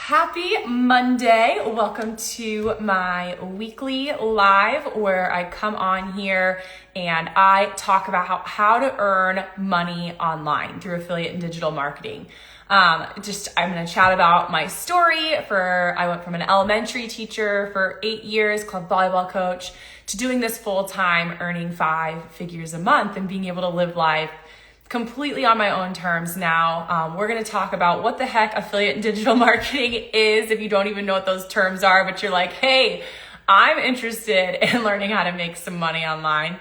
Happy Monday. Welcome to my weekly live where I come on here and I talk about how to earn money online through affiliate and digital marketing. I'm going to chat about my story. I went from an elementary teacher for 8 years, club volleyball coach, to doing this full time, earning 5 figures a month and being able to live life completely on my own terms now. We're going to talk about what the heck affiliate and digital marketing is if you don't even know what those terms are, but you're like, hey, I'm interested in learning how to make some money online.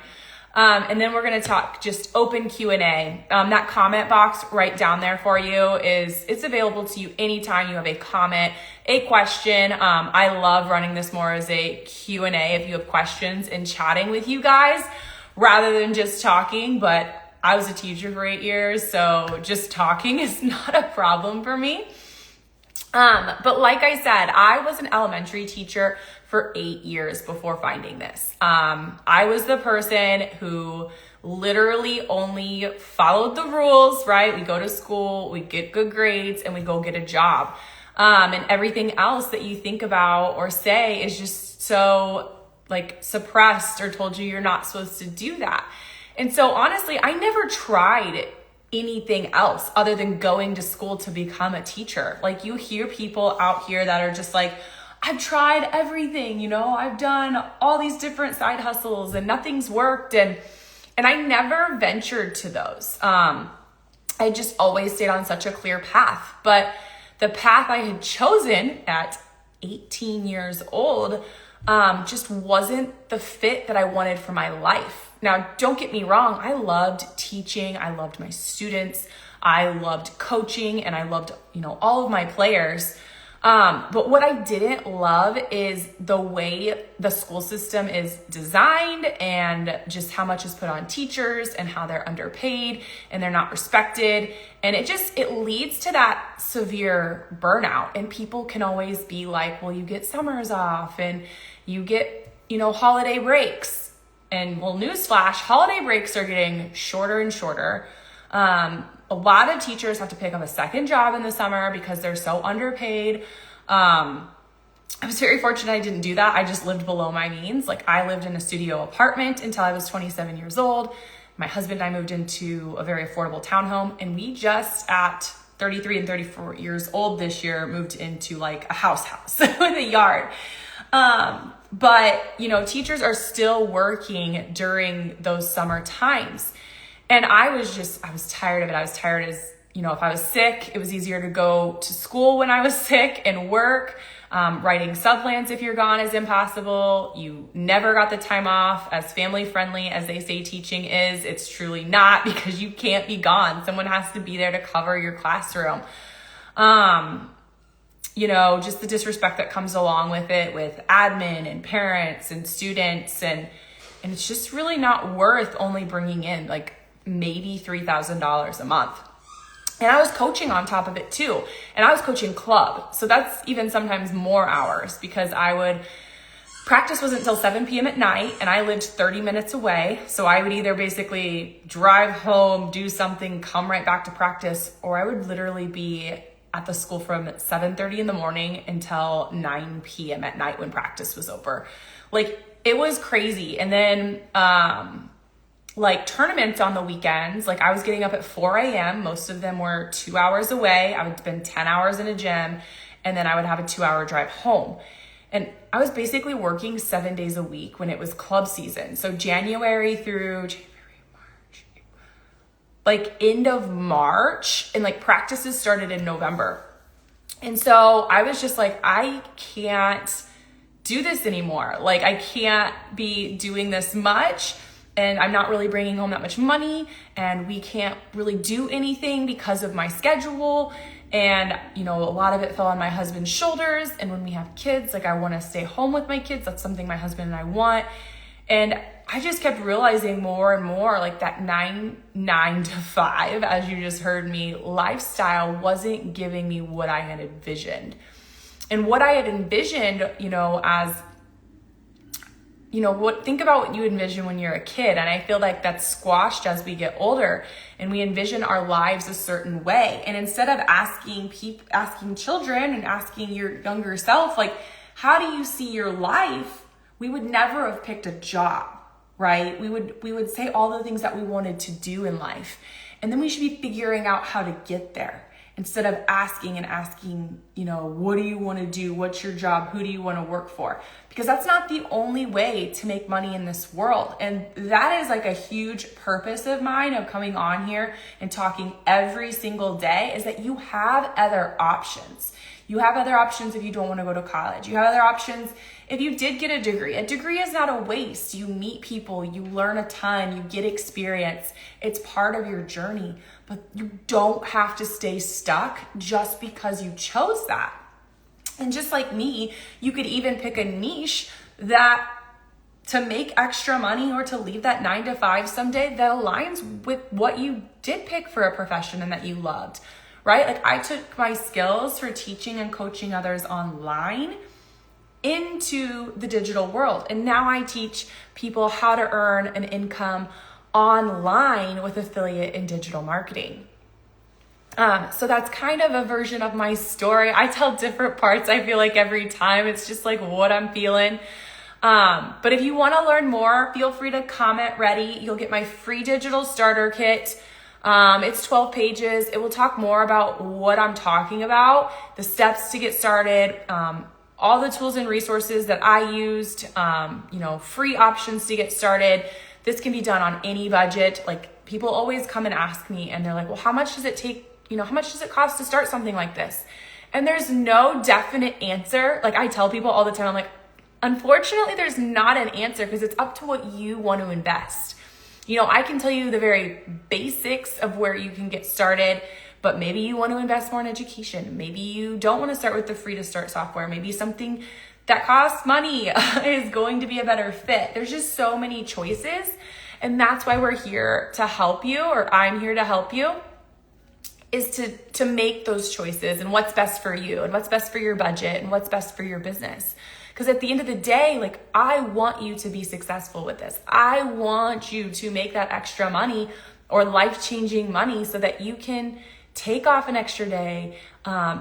And then we're going to talk just open Q&A. That comment box right down there for you it's available to you anytime you have a comment, a question. I love running this more as a Q&A if you have questions and chatting with you guys rather than just talking, but I was a teacher for 8 years, so just talking is not a problem for me. But like I said, I was an elementary teacher for 8 years before finding this. I was the person who literally only followed the rules, right? We go to school, we get good grades, and we go get a job. And everything else that you think about or say is just so suppressed or told you you're not supposed to do that. And so honestly, I never tried anything else other than going to school to become a teacher. Like, you hear people out here that are just like, I've tried everything, I've done all these different side hustles and nothing's worked. And I never ventured to those. I just always stayed on such a clear path. But the path I had chosen at 18 years old just wasn't the fit that I wanted for my life. Now, don't get me wrong. I loved teaching. I loved my students. I loved coaching, and I loved, all of my players. But what I didn't love is the way the school system is designed and just how much is put on teachers and how they're underpaid and they're not respected. And it leads to that severe burnout. And people can always be like, well, you get summers off and you get, holiday breaks. And well, newsflash, holiday breaks are getting shorter and shorter. A lot of teachers have to pick up a second job in the summer because they're so underpaid. I was very fortunate I didn't do that. I just lived below my means. I lived in a studio apartment until I was 27 years old. My husband and I moved into a very affordable townhome, and we just at 33 and 34 years old this year moved into a house with a yard. But teachers are still working during those summer times. And I was tired of it. I was tired if I was sick, it was easier to go to school when I was sick and work. Writing subplans if you're gone is impossible. You never got the time off. As family friendly as they say teaching is, it's truly not, because you can't be gone. Someone has to be there to cover your classroom. Just the disrespect that comes along with it, with admin and parents and students. And it's just really not worth only bringing in maybe $3,000 a month. And I was coaching on top of it too. And I was coaching club. So that's even sometimes more hours, because practice wasn't until 7 p.m. at night, and I lived 30 minutes away. So I would either basically drive home, do something, come right back to practice, or I would literally be at the school from 7:30 in the morning until 9 p.m. at night when practice was over. It was crazy. And then, tournaments on the weekends, I was getting up at 4 a.m. Most of them were 2 hours away. I would spend 10 hours in a gym, and then I would have a 2-hour drive home. And I was basically working 7 days a week when it was club season. So January through March, end of March, and practices started in November. And so I was just I can't do this anymore. I can't be doing this much, and I'm not really bringing home that much money, and we can't really do anything because of my schedule. And, a lot of it fell on my husband's shoulders. And when we have kids, I want to stay home with my kids. That's something my husband and I want. And I just kept realizing more and more that 9 to 5, as you just heard me, lifestyle wasn't giving me what I had envisioned. And what I had envisioned, as think about what you envision when you're a kid. And I feel like that's squashed as we get older and we envision our lives a certain way. And instead of asking children and asking your younger self, like, how do you see your life? We would never have picked a job, right? We would say all the things that we wanted to do in life. And then we should be figuring out how to get there. Instead of asking, what do you want to do? What's your job? Who do you want to work for? Because that's not the only way to make money in this world. And that is like a huge purpose of mine of coming on here and talking every single day, is that you have other options. You have other options if you don't want to go to college. You have other options if you did get a degree. A degree is not a waste. You meet people, you learn a ton, you get experience. It's part of your journey. But you don't have to stay stuck just because you chose that. And just like me, you could even pick a niche that to make extra money or to leave that 9 to 5 someday that aligns with what you did pick for a profession and that you loved, right? Like, I took my skills for teaching and coaching others online into the digital world. And now I teach people how to earn an income online with affiliate and digital marketing. So that's kind of a version of my story. I tell different parts, I feel like, every time. It's just like what I'm feeling. But if you want to learn more, feel free to comment ready. You'll get my free digital starter kit. It's 12 pages. It will talk more about what I'm talking about, the steps to get started, all the tools and resources that I used, free options to get started. This can be done on any budget. Like, people always come and ask me and they're like, well, how much does it take? How much does it cost to start something like this? And there's no definite answer. Like, I tell people all the time, I'm like, unfortunately, there's not an answer, because it's up to what you want to invest. I can tell you the very basics of where you can get started, but maybe you want to invest more in education. Maybe you don't want to start with the free to start software. Maybe something that costs money is going to be a better fit. There's just so many choices. And that's why we're here to help you, or I'm here to help you, is to make those choices and what's best for you and what's best for your budget and what's best for your business. Because at the end of the day, like, I want you to be successful with this. I want you to make that extra money or life-changing money so that you can take off an extra day,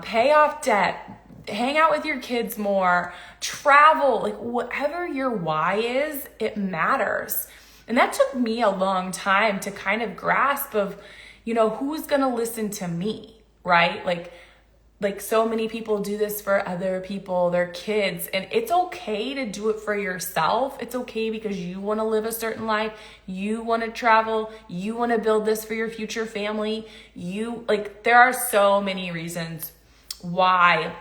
pay off debt, hang out with your kids more, travel, like, whatever your why is, it matters. And that took me a long time to kind of grasp of, who's going to listen to me, right? Like so many people do this for other people, their kids, and it's okay to do it for yourself. It's okay because you want to live a certain life. You want to travel. You want to build this for your future family. There are so many reasons why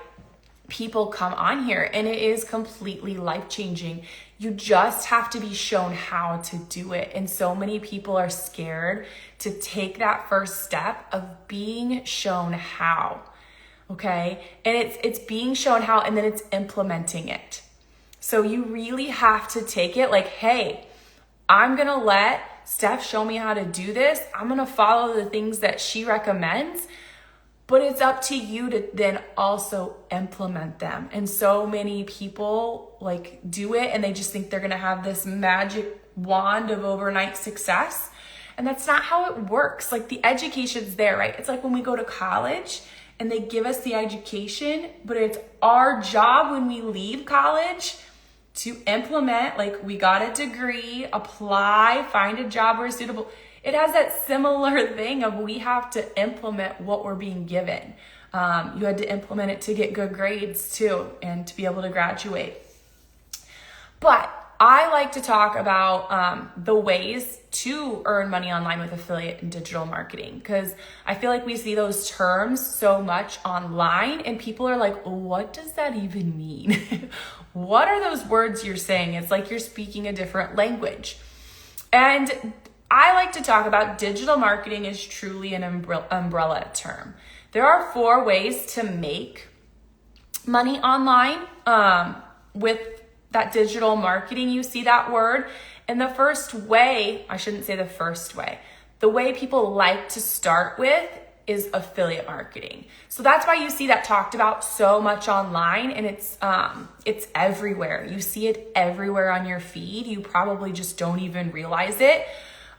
people come on here, and it is completely life-changing. You just have to be shown how to do it. And so many people are scared to take that first step of being shown how. Okay. And it's being shown how, and then it's implementing it. So you really have to take it like, hey, I'm going to let Steph show me how to do this. I'm going to follow the things that she recommends, but it's up to you to then also implement them. And so many people do it and they just think they're going to have this magic wand of overnight success. And that's not how it works. Like, the education's there, right? It's like when we go to college and they give us the education, but it's our job when we leave college to implement. Like, we got a degree, apply, find a job we're suitable. It has that similar thing of we have to implement what we're being given. You had to implement it to get good grades too, and to be able to graduate. But I like to talk about the ways to earn money online with affiliate and digital marketing, because I feel like we see those terms so much online and people are like, what does that even mean? What are those words you're saying? It's like you're speaking a different language. And I like to talk about digital marketing is truly an umbrella term. There are 4 ways to make money online with that digital marketing. You see that word. And the first way, I shouldn't say the first way, the way people like to start with is affiliate marketing. So that's why you see that talked about so much online, and it's everywhere. You see it everywhere on your feed. You probably just don't even realize it.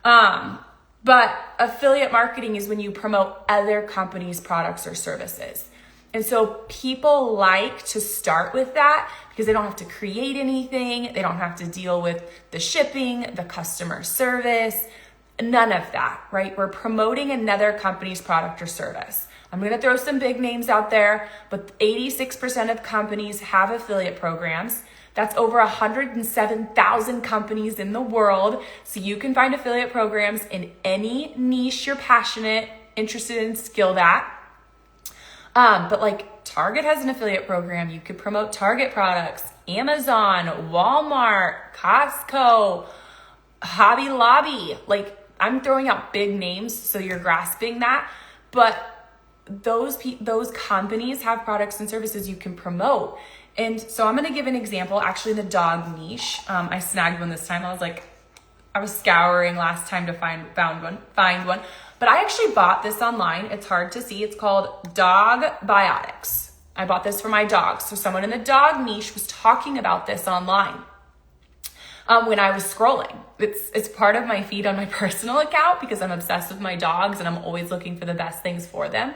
But affiliate marketing is when you promote other companies' products or services. And so people like to start with that because they don't have to create anything. They don't have to deal with the shipping, the customer service, none of that, right? We're promoting another company's product or service. I'm going to throw some big names out there, but 86% of companies have affiliate programs. That's over 107,000 companies in the world. So you can find affiliate programs in any niche you're passionate, interested in, skilled at. But like Target has an affiliate program. You could promote Target products, Amazon, Walmart, Costco, Hobby Lobby. Like, I'm throwing out big names so you're grasping that. But those companies have products and services you can promote. And so I'm going to give an example, actually in the dog niche. I snagged one this time. I was scouring last time to find one. But I actually bought this online. It's hard to see. It's called Dog Biotics. I bought this for my dog. So someone in the dog niche was talking about this online when I was scrolling. It's part of my feed on my personal account because I'm obsessed with my dogs and I'm always looking for the best things for them.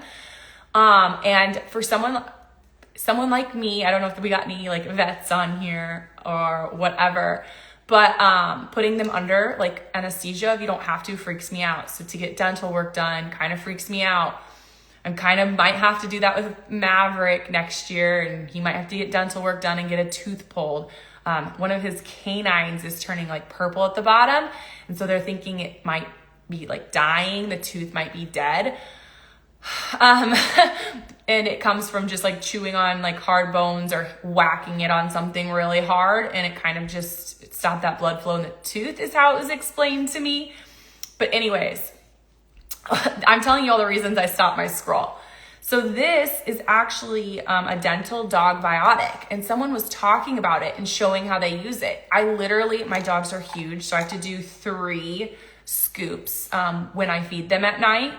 And for someone like me, I don't know if we got any like vets on here or whatever, but putting them under like anesthesia, if you don't have to, freaks me out. So to get dental work done kind of freaks me out. I kind of might have to do that with Maverick next year, and he might have to get dental work done and get a tooth pulled. One of his canines is turning like purple at the bottom, and so they're thinking it might be like dying. The tooth might be dead. And it comes from just like chewing on like hard bones or whacking it on something really hard, and it kind of just stopped that blood flow in the tooth is how it was explained to me. But anyways, I'm telling you all the reasons I stopped my scroll. So this is actually a dental dog biotic, and someone was talking about it and showing how they use it. My dogs are huge, so I have to do 3 scoops when I feed them at night.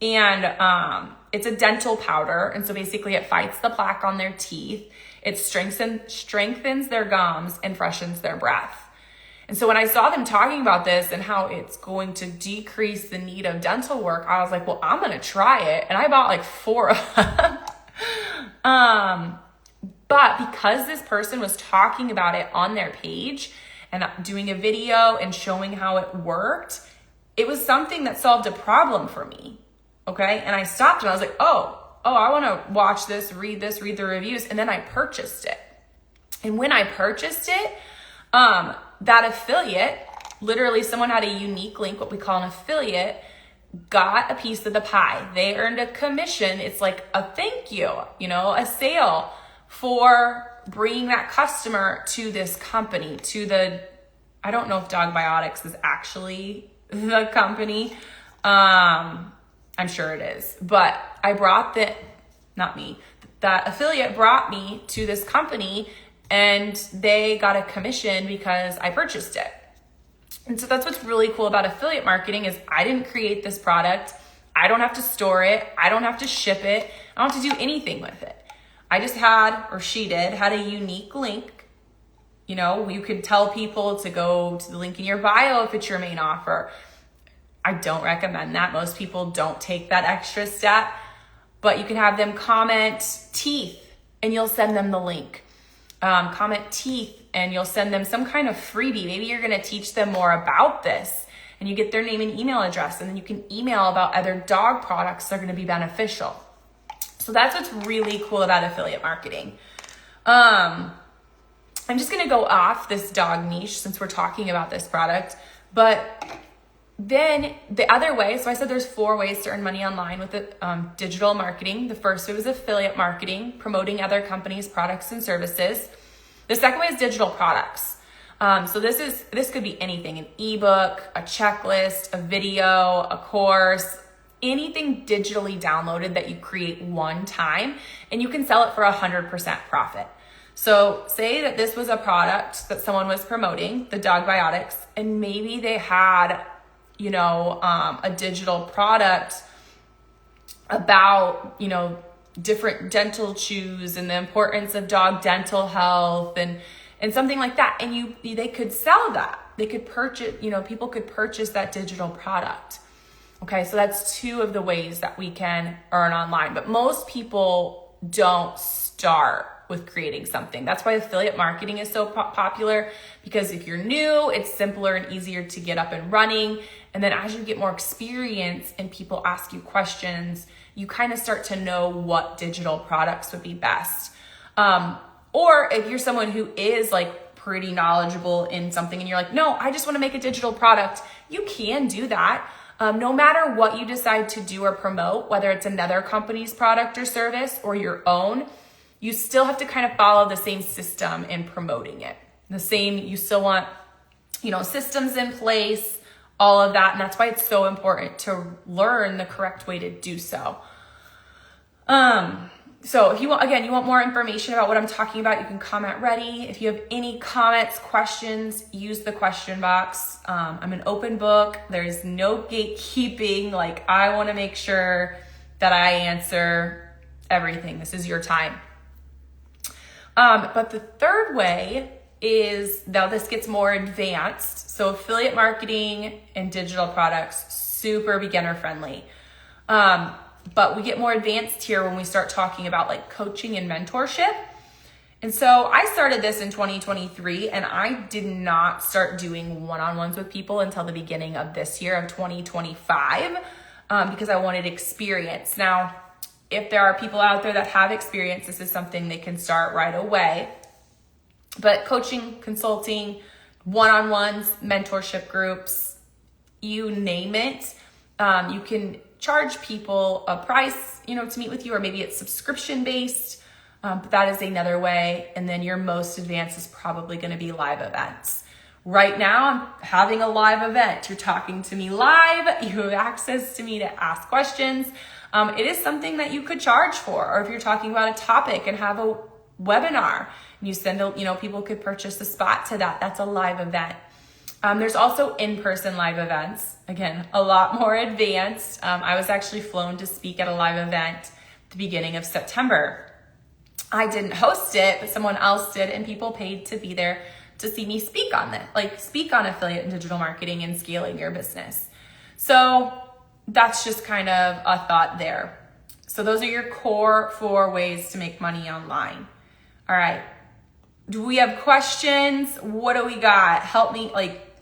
And it's a dental powder, and so basically it fights the plaque on their teeth. It strengthens their gums and freshens their breath. And so when I saw them talking about this and how it's going to decrease the need of dental work, I was like, well, I'm going to try it. And I bought like 4 of them. But because this person was talking about it on their page and doing a video and showing how it worked, it was something that solved a problem for me. Okay. And I stopped and I was like, oh, I want to watch this, read the reviews. And then I purchased it. And when I purchased it, that affiliate, literally someone had a unique link, what we call an affiliate, got a piece of the pie. They earned a commission. It's like a thank you, a sale for bringing that customer to this company, I don't know if Dog Biotics is actually the company. I'm sure it is, but that affiliate brought me to this company, and they got a commission because I purchased it. And so that's what's really cool about affiliate marketing is I didn't create this product. I don't have to store it. I don't have to ship it. I don't have to do anything with it. I just had a unique link. You could tell people to go to the link in your bio if it's your main offer. I don't recommend that. Most people don't take that extra step, but you can have them comment teeth and you'll send them the link. Comment teeth and you'll send them some kind of freebie. Maybe you're going to teach them more about this and you get their name and email address, and then you can email about other dog products that are going to be beneficial. So that's what's really cool about affiliate marketing. I'm just going to go off this dog niche since we're talking about this product, but then the other way, so I said there's 4 ways to earn money online with digital marketing. The first way was affiliate marketing, promoting other companies' products and services. The second way is digital products. So this could be anything, an ebook, a checklist, a video, a course, anything digitally downloaded that you create one time, and you can sell it for 100% profit. So say that this was a product that someone was promoting, the Dog Biotics, and maybe they had a digital product about, different dental chews and the importance of dog dental health and something like that. And they could sell that. They could purchase, people could purchase that digital product. Okay, so that's two of the ways that we can earn online. But most people don't start with creating something. That's why affiliate marketing is so popular, because if you're new, it's simpler and easier to get up and running. And then as you get more experience and people ask you questions, you kind of start to know what digital products would be best. Or if you're someone who is like pretty knowledgeable in something and you're like, no, I just want to make a digital product, you can do that. No matter what you decide to do or promote, whether it's another company's product or service or your own, you still have to kind of follow the same system in promoting it. You still want, systems in place, all of that. And that's why it's so important to learn the correct way to do so. So if you want more information about what I'm talking about, you can comment ready. If you have any comments, questions, use the question box. I'm an open book. There's no gatekeeping. Like, I want to make sure that I answer everything. This is your time. But the third way is, now this gets more advanced. So affiliate marketing and digital products, super beginner friendly. But we get more advanced here when we start talking about like coaching and mentorship. And so I started this in 2023, and I did not start doing one-on-ones with people until the beginning of this year of 2025, because I wanted experience. Now, if there are people out there that have experience, this is something they can start right away. But coaching, consulting, one-on-ones, mentorship groups, you name it, you can charge people a price, to meet with you, or maybe it's subscription based, but that is another way. And then your most advanced is probably going to be live events. Right now, I'm having a live event. You're talking to me live. You have access to me to ask questions. It is something that you could charge for, or if you're talking about a topic and have a webinar, and you send, people could purchase a spot to that. That's a live event. There's also in-person live events. Again, a lot more advanced. I was actually flown to speak at a live event at the beginning of September. I didn't host it, but someone else did, and people paid to be there to see me speak on that, like speak on affiliate and digital marketing and scaling your business. So that's just kind of a thought there. So those are your core 4 ways to make money online. All right. Do we have questions? What do we got? Help me,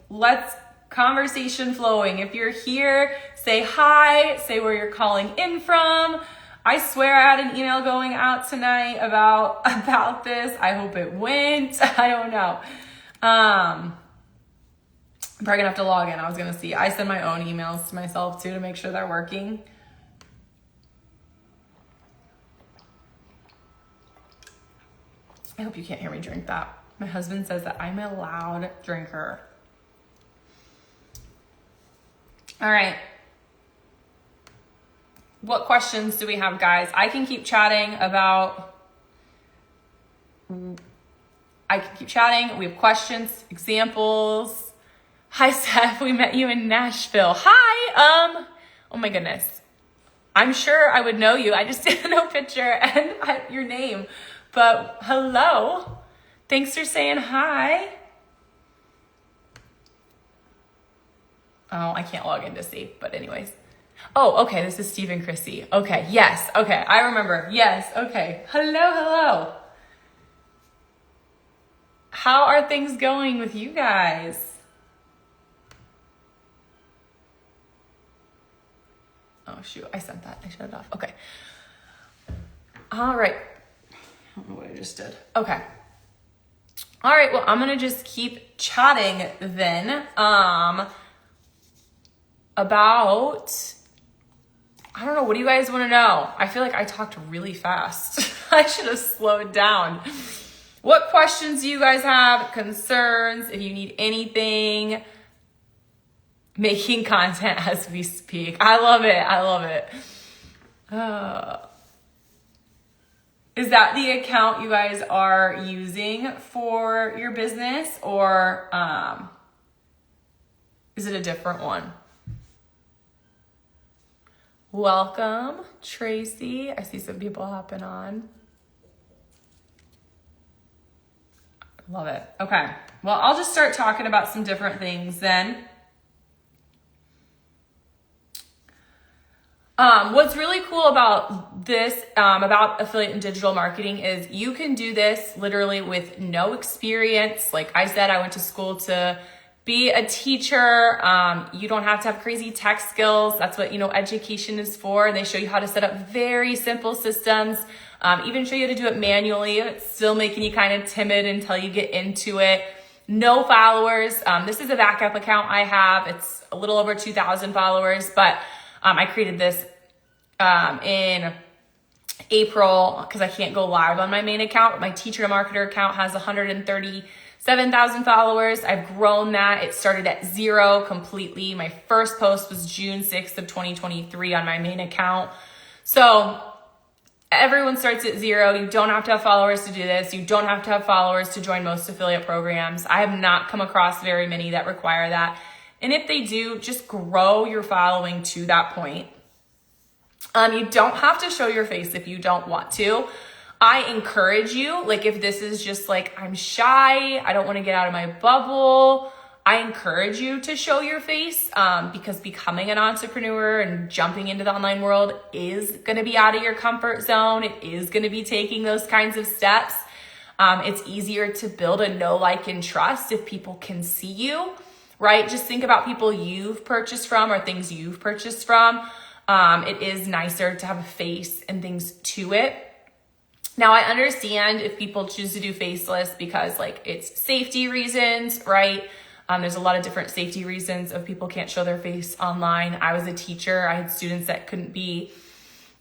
let's conversation flowing. If you're here, say hi, say where you're calling in from. I swear I had an email going out tonight about this. I hope it went. I don't know. I'm probably gonna have to log in. I was gonna see. I send my own emails to myself too to make sure they're working. I hope you can't hear me drink that. My husband says that I'm a loud drinker. All right. What questions do we have, guys? I can keep chatting about... We have questions, examples. Hi, Steph. We met you in Nashville. Hi. Oh my goodness. I'm sure I would know you. I just didn't know picture and your name. But hello. Thanks for saying hi. Oh, I can't log in to see, but anyways. Oh, okay. This is Steve and Chrissy. Okay. Yes. Okay. I remember. Yes. Okay. Hello. How are things going with you guys? Oh, shoot. I sent that. I shut it off. Okay. All right. I don't know what I just did. Okay. All right. Well, I'm going to just keep chatting then about, I don't know. What do you guys want to know? I feel like I talked really fast. I should have slowed down. What questions do you guys have? Concerns? If you need anything, making content as we speak. I love it. Is that the account you guys are using for your business, or is it a different one? Welcome, Tracy. I see some people hopping on. Love it. Okay. Well, I'll just start talking about some different things then. What's really cool about this, about affiliate and digital marketing is you can do this literally with no experience. Like I said, I went to school to be a teacher. You don't have to have crazy tech skills. That's what, education is for. They show you how to set up very simple systems, even show you how to do it manually. It's still making you kind of timid until you get into it. No followers. This is a backup account I have. It's a little over 2,000 followers, but I created this in April because I can't go live on my main account. My teacher to marketer account has 137,000 followers. I've grown that. It started at 0 completely. My first post was June 6th of 2023 on my main account. So everyone starts at 0. You don't have to have followers to do this. You don't have to have followers to join most affiliate programs. I have not come across very many that require that. And if they do, just grow your following to that point. You don't have to show your face if you don't want to. I encourage you, like if this is just like, I'm shy, I don't want to get out of my bubble, I encourage you to show your face because becoming an entrepreneur and jumping into the online world is going to be out of your comfort zone. It is going to be taking those kinds of steps. It's easier to build a know, like, and trust if people can see you. Right? Just think about people you've purchased from or things you've purchased from. It is nicer to have a face and things to it. Now, I understand if people choose to do faceless because like it's safety reasons, right? There's a lot of different safety reasons of people can't show their face online. I was a teacher. I had students that couldn't be,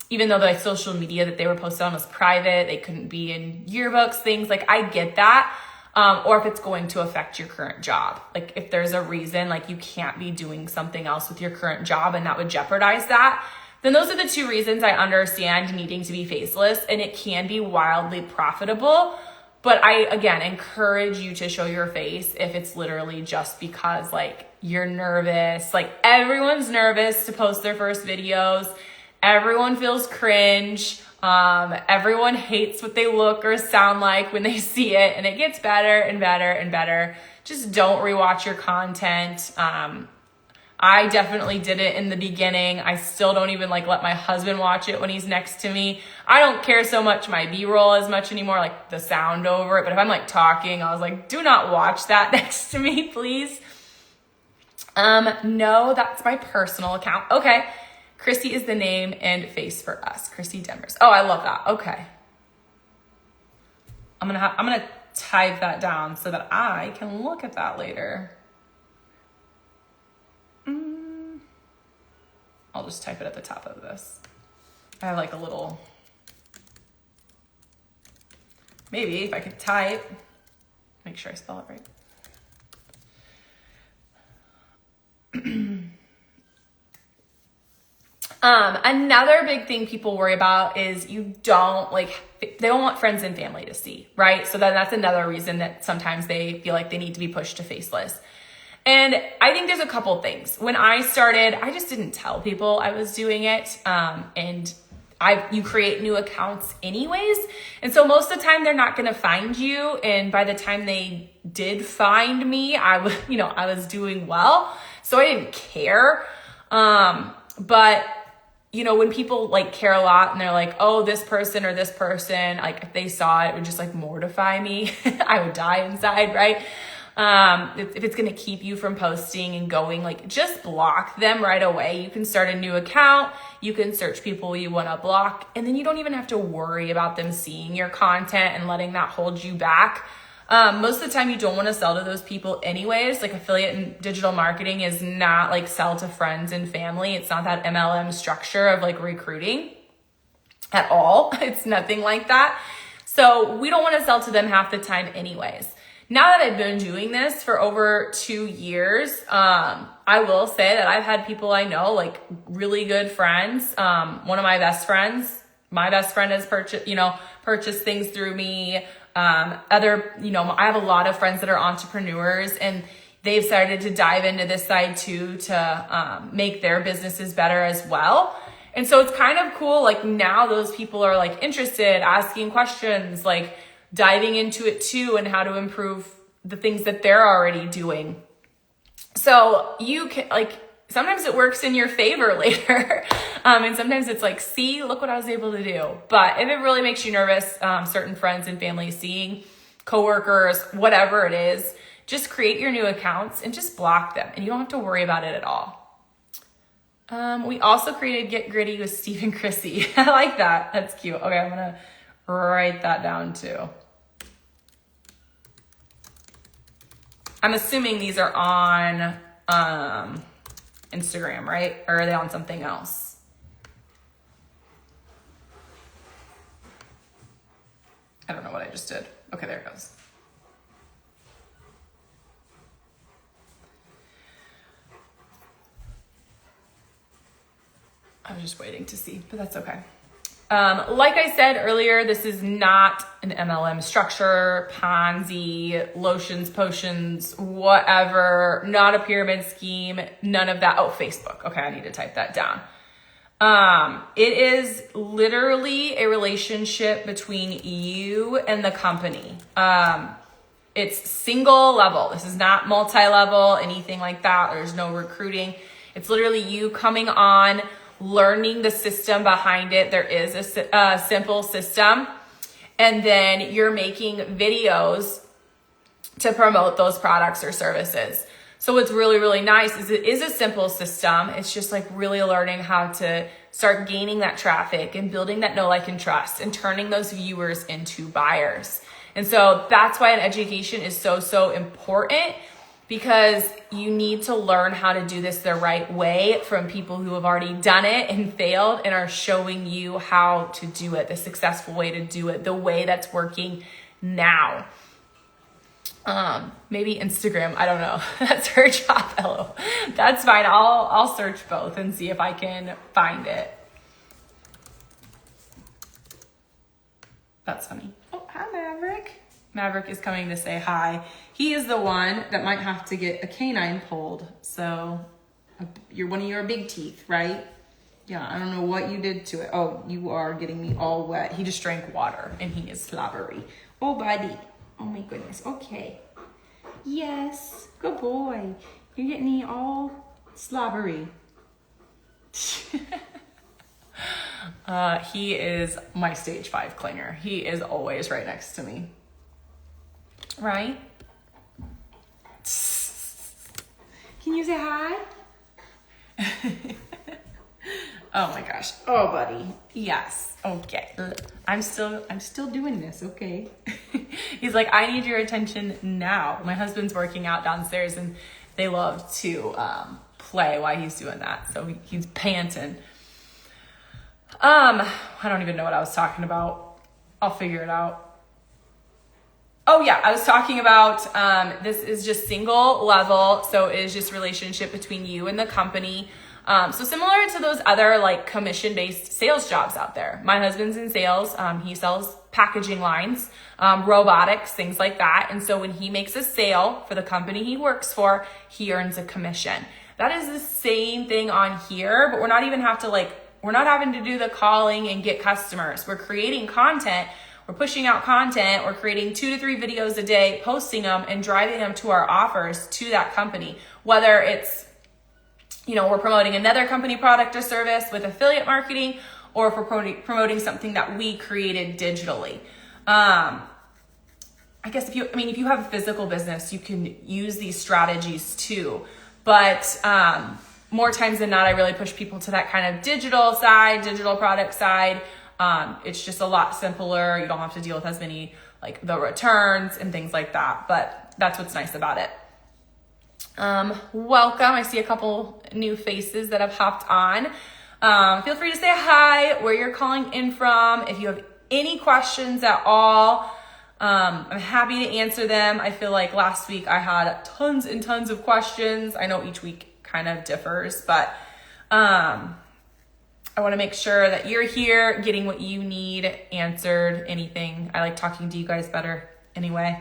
even though the social media that they were posted on was private, they couldn't be in yearbooks, things like I get that. Or if it's going to affect your current job. Like if there's a reason, like you can't be doing something else with your current job and that would jeopardize that, then those are the two reasons I understand needing to be faceless, and it can be wildly profitable. But I, again, encourage you to show your face if it's literally just because like you're nervous. Like everyone's nervous to post their first videos. Everyone feels cringe. Everyone hates what they look or sound like when they see it, and it gets better and better and better. Just don't rewatch your content. I definitely did it in the beginning. I still don't even like let my husband watch it when he's next to me. I don't care so much my B-roll as much anymore, like the sound over it. But if I'm like talking, I was like, do not watch that next to me, please. No, that's my personal account. Okay. Chrissy is the name and face for us. Chrissy Demers. Oh, I love that. Okay. I'm gonna type that down so that I can look at that later. I'll just type it at the top of this. I have like a little, maybe if I could type, make sure I spell it right. Another big thing people worry about is they don't want friends and family to see, right? So that's another reason that sometimes they feel like they need to be pushed to faceless. And I think there's a couple things. When I started, I just didn't tell people I was doing it. And you create new accounts anyways. And so most of the time they're not going to find you. And by the time they did find me, I was doing well. So I didn't care. But when people like care a lot and they're like, oh, this person, like if they saw it, it would just like mortify me. I would die inside, right? If it's going to keep you from posting and going, like just block them right away. You can start a new account. You can search people you want to block, and then you don't even have to worry about them seeing your content and letting that hold you back. Most of the time you don't want to sell to those people anyways. Like affiliate and digital marketing is not like sell to friends and family. It's not that MLM structure of like recruiting at all. It's nothing like that. So we don't want to sell to them half the time anyways. Now that I've been doing this for over 2 years, I will say that I've had people I know, like really good friends. One of my best friend has purchased things through me. I have a lot of friends that are entrepreneurs, and they've started to dive into this side too, to make their businesses better as well. And so it's kind of cool. Like now those people are like interested, asking questions, like diving into it too, and how to improve the things that they're already doing. So you can like, sometimes it works in your favor later. And sometimes it's like, see, look what I was able to do. But if it really makes you nervous, certain friends and family seeing, coworkers, whatever it is, just create your new accounts and just block them. And you don't have to worry about it at all. We also created Get Gritty with Steve and Chrissy. I like that. That's cute. Okay, I'm going to write that down too. I'm assuming these are on Instagram, right? Or are they on something else? I don't know what I just did. Okay, there it goes. I was just waiting to see, but that's okay. Like I said earlier, this is not an MLM structure, Ponzi, lotions, potions, whatever, not a pyramid scheme, none of that. Oh, Facebook. Okay, I need to type that down. It is literally a relationship between you and the company. It's single level. This is not multi-level, anything like that. There's no recruiting. It's literally you coming on, learning the system behind it. There is a simple system. And then you're making videos to promote those products or services. So what's really, really nice is it is a simple system. It's just like really learning how to start gaining that traffic and building that know, like, and trust and turning those viewers into buyers. And so that's why an education is so, so important, because you need to learn how to do this the right way from people who have already done it and failed and are showing you how to do it, the successful way to do it, the way that's working now. Maybe Instagram, I don't know. That's her job, hello. That's fine. I'll search both and see if I can find it. That's funny. Oh, hi, Maverick. Maverick is coming to say hi. He is the one that might have to get a canine pulled. So you're one of your big teeth, right? Yeah, I don't know what you did to it. Oh, you are getting me all wet. He just drank water and he is slobbery. Oh, buddy. Oh my goodness. Okay. Yes. Good boy. You're getting me all slobbery. He is my stage 5 clinger. He is always right next to me. Right? Can you say hi? Oh my gosh. Oh, buddy. Yes. Okay. I'm still doing this. Okay. He's like, I need your attention now. My husband's working out downstairs and they love to play while he's doing that. So he's panting. I don't even know what I was talking about. I'll figure it out. Oh yeah, I was talking about, this is just single level. So it is just relationship between you and the company. So similar to those other like commission-based sales jobs out there. My husband's in sales. He sells packaging lines, robotics, things like that. And so when he makes a sale for the company he works for, he earns a commission. That is the same thing on here, but we're not having to do the calling and get customers. We're creating content. We're pushing out content. We're creating 2 to 3 videos a day, posting them and driving them to our offers to that company. Whether it's, we're promoting another company product or service with affiliate marketing, or if we're promoting something that we created digitally. I guess if you have a physical business, you can use these strategies too. But more times than not, I really push people to that kind of digital product side. It's just a lot simpler. You don't have to deal with as many like the returns and things like that. But that's what's nice about it. Welcome. I see a couple new faces that have hopped on. Feel free to say hi, where you're calling in from. If you have any questions at all, I'm happy to answer them. I feel like last week I had tons and tons of questions. I know each week kind of differs, but, I want to make sure that you're here getting what you need answered, anything. I like talking to you guys better anyway.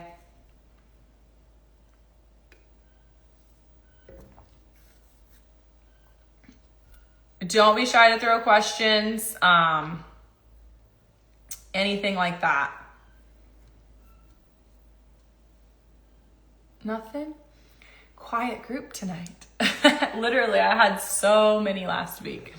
Don't be shy to throw questions, anything like that. Nothing? Quiet group tonight. Literally, I had so many last week.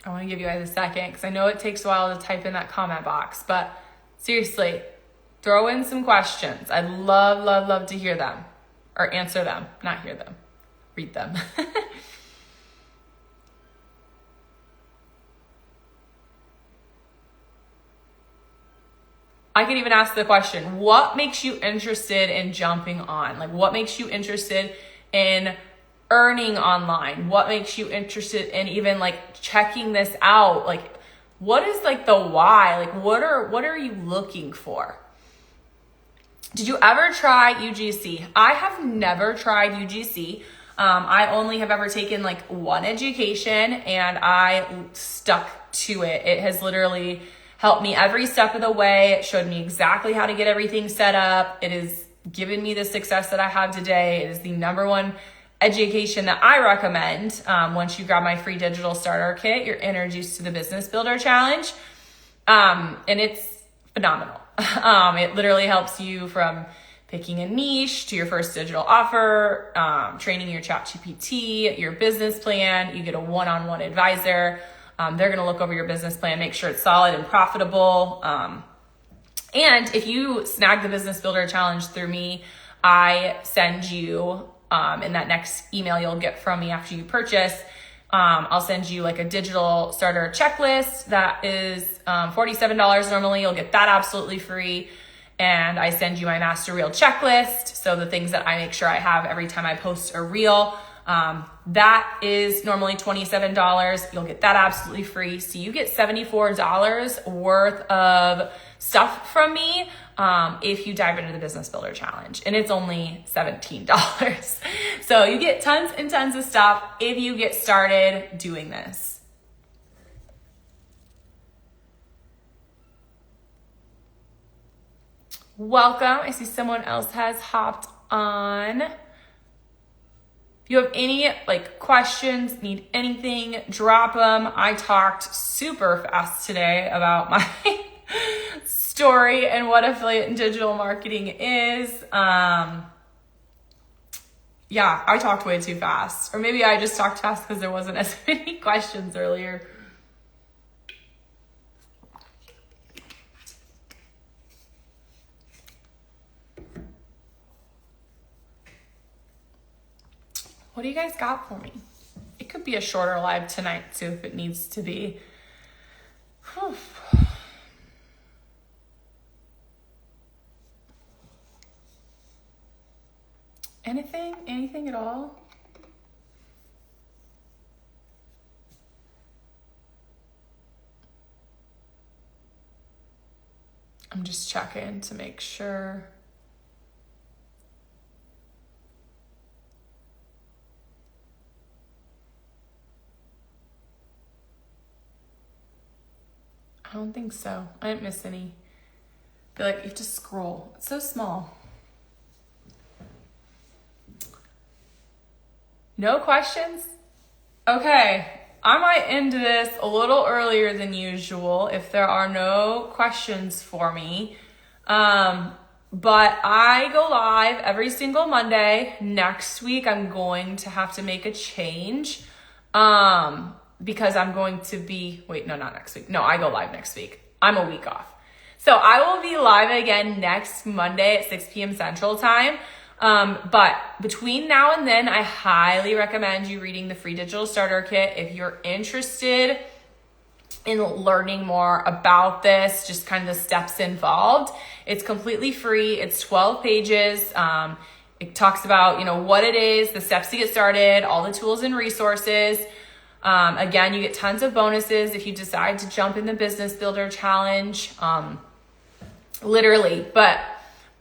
I want to give you guys a second because I know it takes a while to type in that comment box, but seriously, throw in some questions. I'd love, love, love to hear them or answer them, not hear them, read them. I could even ask the question, what makes you interested in jumping on? Like, what makes you interested in earning online? What makes you interested in even like checking this out? Like, what is like the why? Like, what are you looking for? Did you ever try UGC? I have never tried UGC. I only have ever taken like one education and I stuck to it. It has literally helped me every step of the way. It showed me exactly how to get everything set up. It has given me the success that I have today. It is the number one education that I recommend. Once you grab my free digital starter kit, you're introduced to the Business Builder Challenge. And it's phenomenal. It literally helps you from picking a niche to your first digital offer, training your ChatGPT, your business plan. You get a one-on-one advisor. They're going to look over your business plan, make sure it's solid and profitable. And if you snag the Business Builder Challenge through me, I send you, in that next email you'll get from me after you purchase, I'll send you like a digital starter checklist that is $47 normally. You'll get that absolutely free. And I send you my master reel checklist. So the things that I make sure I have every time I post a reel. That is normally $27. You'll get that absolutely free. So you get $74 worth of stuff from me if you dive into the Business Builder Challenge. And it's only $17. So you get tons and tons of stuff if you get started doing this. Welcome. I see someone else has hopped on. If you have any like questions, need anything, drop them. I talked super fast today about my story and what affiliate and digital marketing is. Yeah, I talked way too fast. Or maybe I just talked fast because there wasn't as many questions earlier. What do you guys got for me? It could be a shorter live tonight too if it needs to be. Whew. Anything at all? I'm just checking to make sure. I don't think so. I didn't miss any. I feel like you have to scroll. It's so small. No questions? Okay. I might end this a little earlier than usual if there are no questions for me. But I go live every single Monday. Next week, I'm going to have to make a change. Because I'm going to be, not next week. No, I go live next week. I'm a week off. So I will be live again next Monday at 6 p.m. Central Time. But between now and then, I highly recommend you reading the free digital starter kit. If you're interested in learning more about this, just kind of the steps involved, it's completely free. It's 12 pages. It talks about, what it is, the steps to get started, all the tools and resources. Again, you get tons of bonuses if you decide to jump in the Business Builder Challenge, literally. But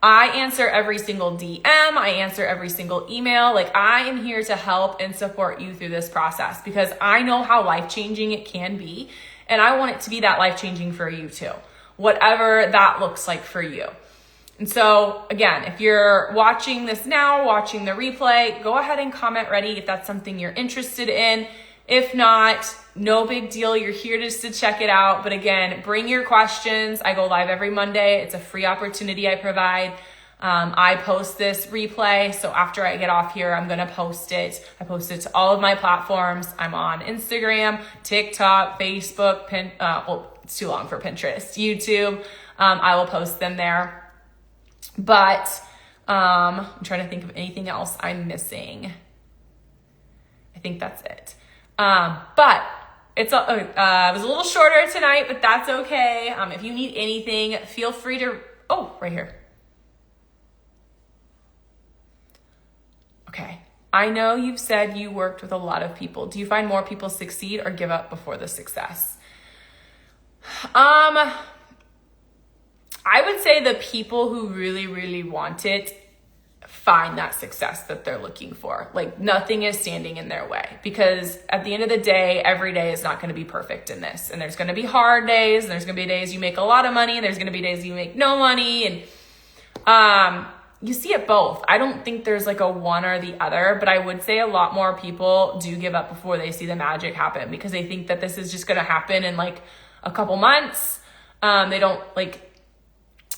I answer every single DM. I answer every single email. Like, I am here to help and support you through this process because I know how life-changing it can be. And I want it to be that life-changing for you too, whatever that looks like for you. And so again, if you're watching this now, watching the replay, go ahead and comment ready if that's something you're interested in. If not, no big deal. You're here just to check it out. But again, bring your questions. I go live every Monday. It's a free opportunity I provide. I post this replay. So after I get off here, I'm going to post it. I post it to all of my platforms. I'm on Instagram, TikTok, Facebook, it's too long for Pinterest, YouTube. I will post them there. But I'm trying to think of anything else I'm missing. I think that's it. But it was a little shorter tonight, but that's okay. If you need anything, feel free to, right here. Okay. I know you've said you worked with a lot of people. Do you find more people succeed or give up before the success? I would say the people who really, really want it find that success that they're looking for. Like nothing is standing in their way, because at the end of the day, every day is not going to be perfect in this. And there's going to be hard days, and there's going to be days you make a lot of money, and there's going to be days you make no money. And you see it both. I don't think there's like a one or the other, but I would say a lot more people do give up before they see the magic happen, because they think that this is just going to happen in like a couple months.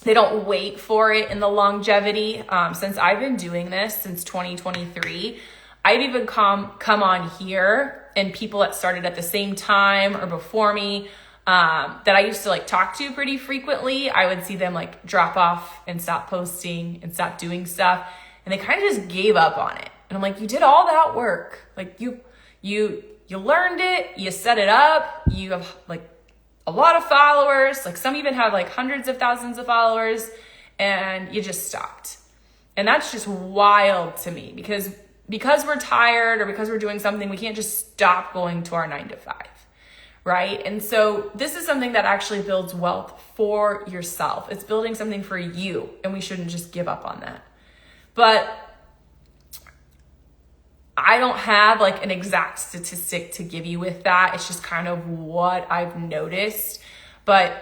They don't wait for it in the longevity. Since I've been doing this since 2023, I've even come on here, and people that started at the same time or before me, that I used to like talk to pretty frequently, I would see them like drop off and stop posting and stop doing stuff. And they kind of just gave up on it. And I'm like, you did all that work. Like you learned it, you set it up, you have like a lot of followers, like some even have like hundreds of thousands of followers, and you just stopped. And that's just wild to me, because we're tired or because we're doing something, we can't just stop going to our 9 to 5, right? And so this is something that actually builds wealth for yourself. It's building something for you, and we shouldn't just give up on that. But I don't have like an exact statistic to give you with that. It's just kind of what I've noticed. But,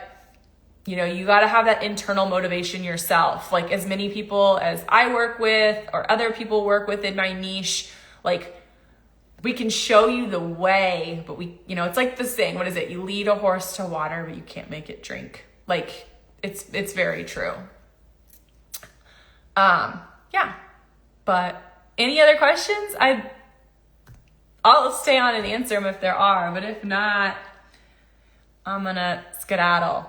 you know, you got to have that internal motivation yourself. Like as many people as I work with or other people work with in my niche, like we can show you the way, but it's like the saying, what is it? You lead a horse to water, but you can't make it drink. Like it's very true. Yeah, but any other questions? I'll stay on and answer them if there are, but if not, I'm gonna skedaddle.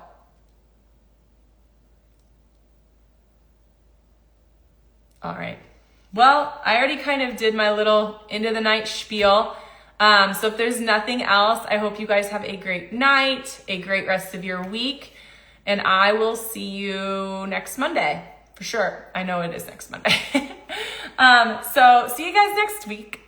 All right. Well, I already kind of did my little end of the night spiel. So if there's nothing else, I hope you guys have a great night, a great rest of your week, and I will see you next Monday. For sure. I know it is next Monday. So see you guys next week.